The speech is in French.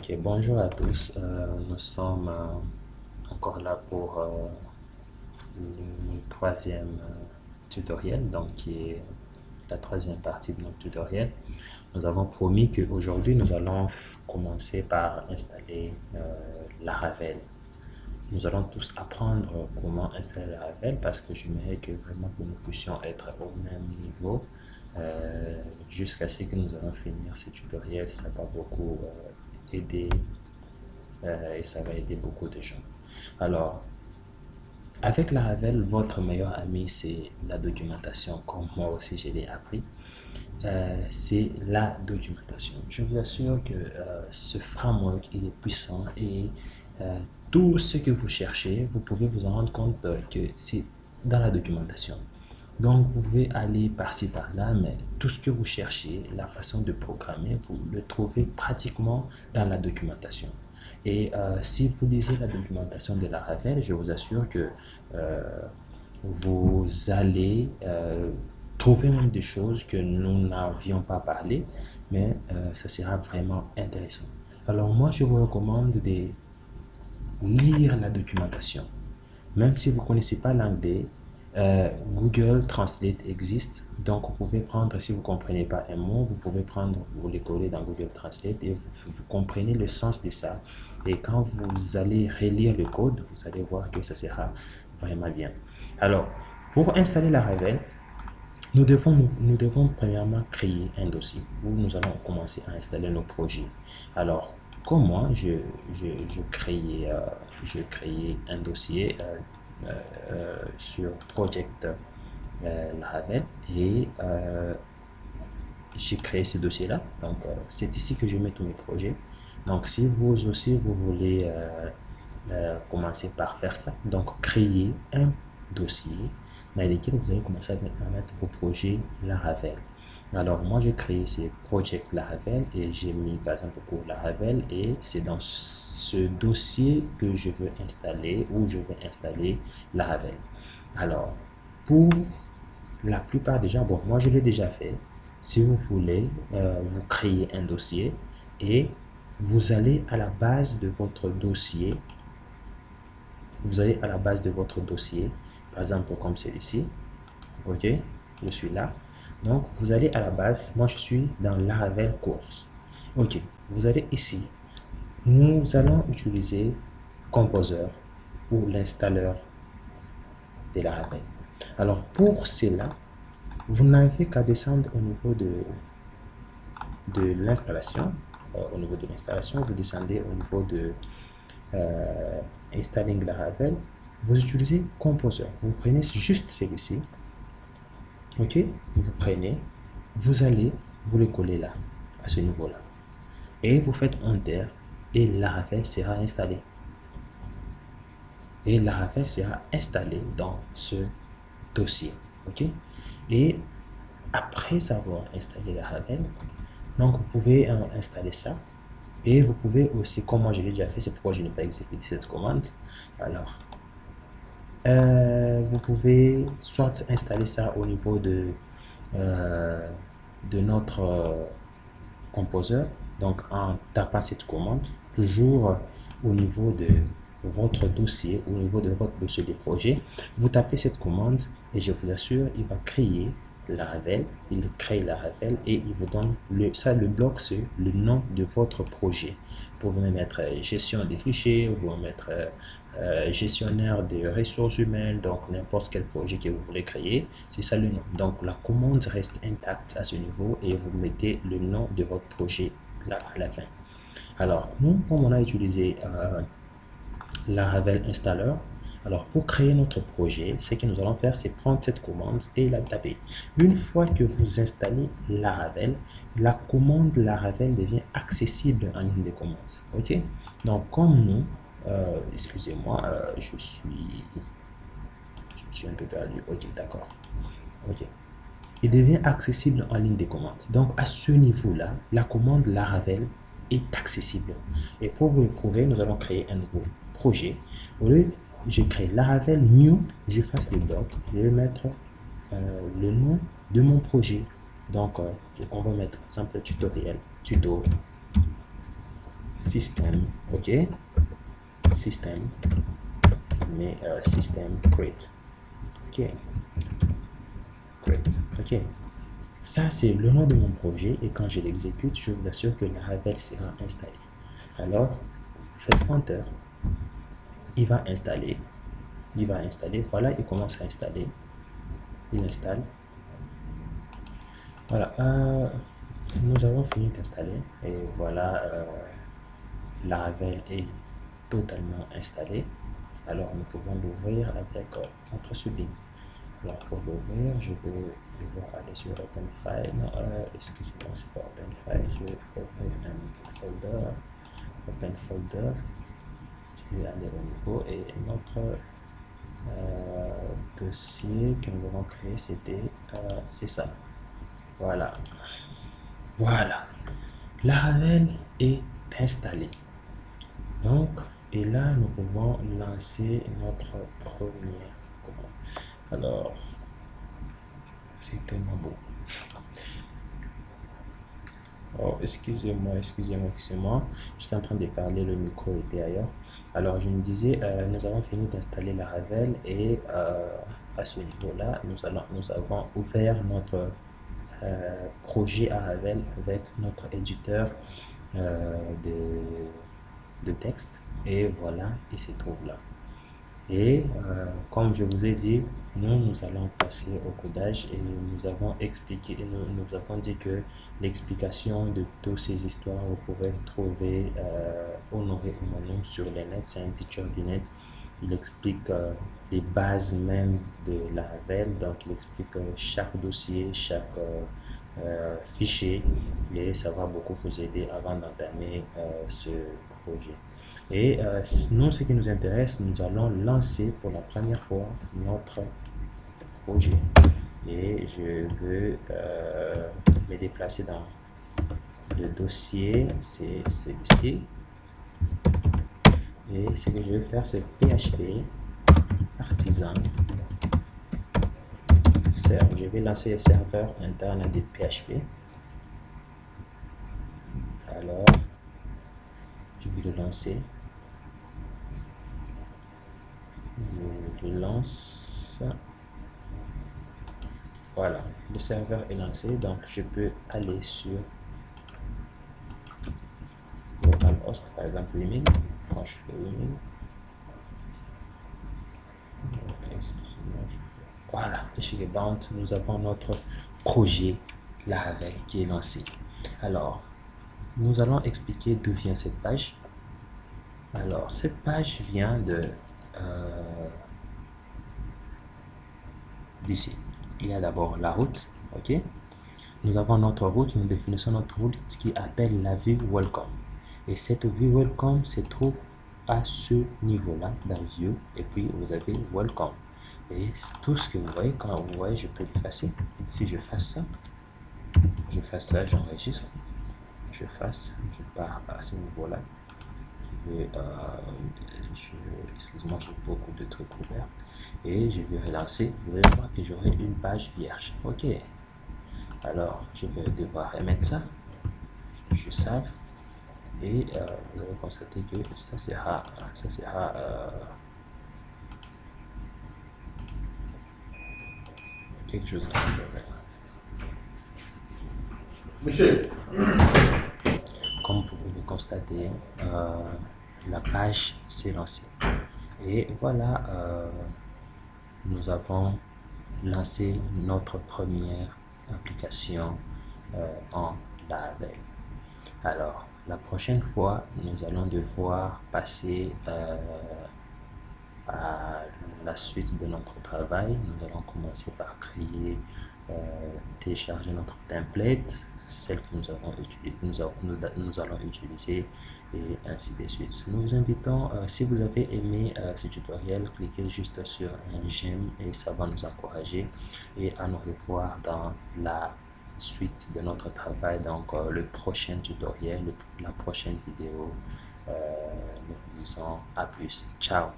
Ok, bonjour à tous. Nous sommes encore là pour le troisième tutoriel, donc qui est la troisième partie de notre tutoriel. Nous avons promis qu'aujourd'hui nous allons commencer par installer Laravel. Nous allons tous apprendre comment installer Laravel parce que j'aimerais que vraiment que nous puissions être au même niveau jusqu'à ce que nous allons finir ce tutoriel. Ça va beaucoup aider et ça va aider beaucoup de gens. Alors, avec Laravel, votre meilleur ami, c'est la documentation, comme moi aussi je l'ai appris. C'est la documentation. Je vous assure que ce framework, il est puissant et euh, tout ce que vous cherchez, vous pouvez vous en rendre compte que c'est dans la documentation. Donc, vous pouvez aller par-ci, par-là, mais tout ce que vous cherchez, la façon de programmer, vous le trouvez pratiquement dans la documentation. Et si vous lisez la documentation de Laravel, je vous assure que euh, vous allez trouver même des choses que nous n'avions pas parlé, mais ça sera vraiment intéressant. Alors moi, je vous recommande de lire la documentation. Même si vous ne connaissez pas l'anglais, Google Translate existe. Donc, vous pouvez prendre, si vous ne comprenez pas un mot, vous pouvez prendre, vous le coller dans Google Translate et vous comprenez le sens de ça. Et quand vous allez relire le code, vous allez voir que ça sera vraiment bien. Alors, pour installer la Ravel, nous devons premièrement créer un dossier où nous allons commencer à installer nos projets. Alors, comme moi, je créais un dossier sur Project Laravel et j'ai créé ce dossier-là. Donc, c'est ici que je mets tous mes projets. Donc, si vous aussi, vous voulez commencer par faire ça, donc créer un dossier dans lequel vous allez commencer à mettre vos projets Laravel. Alors, moi, j'ai créé ces projets Laravel et j'ai mis, par exemple, pour Laravel et c'est dans ce dossier que je veux installer ou je veux installer Laravel. Alors, pour la plupart des gens, bon, moi je l'ai déjà fait. Si vous voulez, vous créez un dossier et vous allez à la base de votre dossier. Vous allez à la base de votre dossier, par exemple comme celui-ci. Ok, je suis là. Donc, vous allez à la base. Moi, je suis dans Laravel Course. Ok, vous allez ici. Nous allons utiliser Composer ou l'installeur de Laravel. Alors, pour cela, vous n'avez qu'à descendre au niveau de l'installation. Au niveau de l'installation, vous descendez au niveau de Installing Laravel. Vous utilisez Composer. Vous prenez juste celui-ci. Ok, vous prenez, vous allez vous le coller là, à ce niveau-là. Et vous faites Enter et Laravel sera installé. Et Laravel sera installé dans ce dossier. Ok, et après avoir installé Laravel, donc vous pouvez installer ça. Et vous pouvez aussi, comme moi je l'ai déjà fait, c'est pourquoi je n'ai pas exécuté cette commande. Alors, vous pouvez soit installer ça au niveau euh, de notre composeur, donc en tapant cette commande, toujours au niveau de votre dossier, au niveau de votre dossier de projet, vous tapez cette commande et je vous assure, il va créer Laravel, il crée Laravel et il vous donne le bloc, c'est le nom de votre projet. Vous pouvez mettre gestion des fichiers, vous pouvez mettre gestionnaire des ressources humaines, donc n'importe quel projet que vous voulez créer, c'est ça le nom. Donc la commande reste intacte à ce niveau et vous mettez le nom de votre projet là à la fin. Alors nous, comme on a utilisé Laravel Installer, alors pour créer notre projet, ce que nous allons faire, c'est prendre cette commande et la taper. Une fois que vous installez Laravel, la commande Laravel devient accessible en ligne de commande. Ok, donc comme nous, excusez-moi, je suis un peu perdu. Ok, d'accord. Ok. Il devient accessible en ligne de commande. Donc, à ce niveau-là, la commande Laravel est accessible. Et pour vous le prouver, nous allons créer un nouveau projet. Au lieu, je crée Laravel New, je fasse des blocs. Je vais mettre le nom de mon projet. Donc, on va mettre, par exemple, tutoriel, tuto système, ok, système, mais système create, ok, create, ok. Ça, c'est le nom de mon projet et quand je l'exécute, je vous assure que la Ravel sera installée. Alors, vous faites Enter, il va installer, voilà, il commence à installer, il installe. Voilà, nous avons fini d'installer et voilà, la Ravel est totalement installée. Alors, nous pouvons l'ouvrir avec notre Sublime. Alors, pour l'ouvrir, je vais devoir aller sur Open File. Non, excusez-moi, c'est pas Open File. Je vais ouvrir un folder. Open Folder. Je vais aller au niveau et notre dossier que nous avons créé, c'est ça. Voilà. Voilà. La Ravel est installée. Donc, et là, nous pouvons lancer notre première commande. Alors, c'est tellement beau. Oh, excusez-moi. J'étais en train de parler, le micro était ailleurs. Alors, je me disais, nous avons fini d'installer la Ravel et à ce niveau-là, nous avons ouvert notre projet à Ravel avec notre éditeur de texte. Et voilà, il se trouve là. Et comme je vous ai dit, nous allons passer au codage et nous avons expliqué, nous avons dit que l'explication de toutes ces histoires, vous pouvez trouver Honoré Oumanou sur le net, c'est un teacher du net. Il explique les bases même de la Ravel, donc il explique chaque dossier, chaque fichier et ça va beaucoup vous aider avant d'entamer ce projet. Et nous, ce qui nous intéresse, nous allons lancer pour la première fois notre projet. Et je veux me déplacer dans le dossier, c'est celui-ci. Et ce que je vais faire, c'est PHP artisan. Je vais lancer le serveur interne de PHP. Alors, je vais le lancer. Je lance. Voilà, le serveur est lancé, donc je peux aller sur localhost, par exemple 8000. Quand je fais 8000, voilà, et chez les bandes, nous avons notre projet la Ravel qui est lancé. Alors, nous allons expliquer d'où vient cette page. Alors, cette page vient d'ici. Il y a d'abord la route, ok. Nous avons notre route, nous définissons notre route qui appelle la vue Welcome. Et cette vue Welcome se trouve à ce niveau-là, dans View, et puis vous avez Welcome. Et tout ce que vous voyez, quand vous voyez, je peux l'effacer. Si je fasse ça, j'enregistre, je pars à ce niveau-là. Excusez-moi, j'ai beaucoup de trucs ouverts. Et je vais relancer, vous allez voir que j'aurai une page vierge. Ok. Alors, je vais devoir remettre ça. Je save. Et vous allez constater que ça sera quelque chose qui Michel. Comme vous pouvez le constater, la page s'est lancée. Et voilà, nous avons lancé notre première application en Laravel. Alors, la prochaine fois, nous allons devoir passer à la suite de notre travail. Nous allons commencer par créer, télécharger notre template, celle que nous allons utiliser et ainsi de suite. Nous vous invitons, si vous avez aimé ce tutoriel, cliquez juste sur un j'aime et ça va nous encourager et à nous revoir dans la suite de notre travail, donc le prochain tutoriel, la prochaine vidéo. Nous vous disons à plus. Ciao.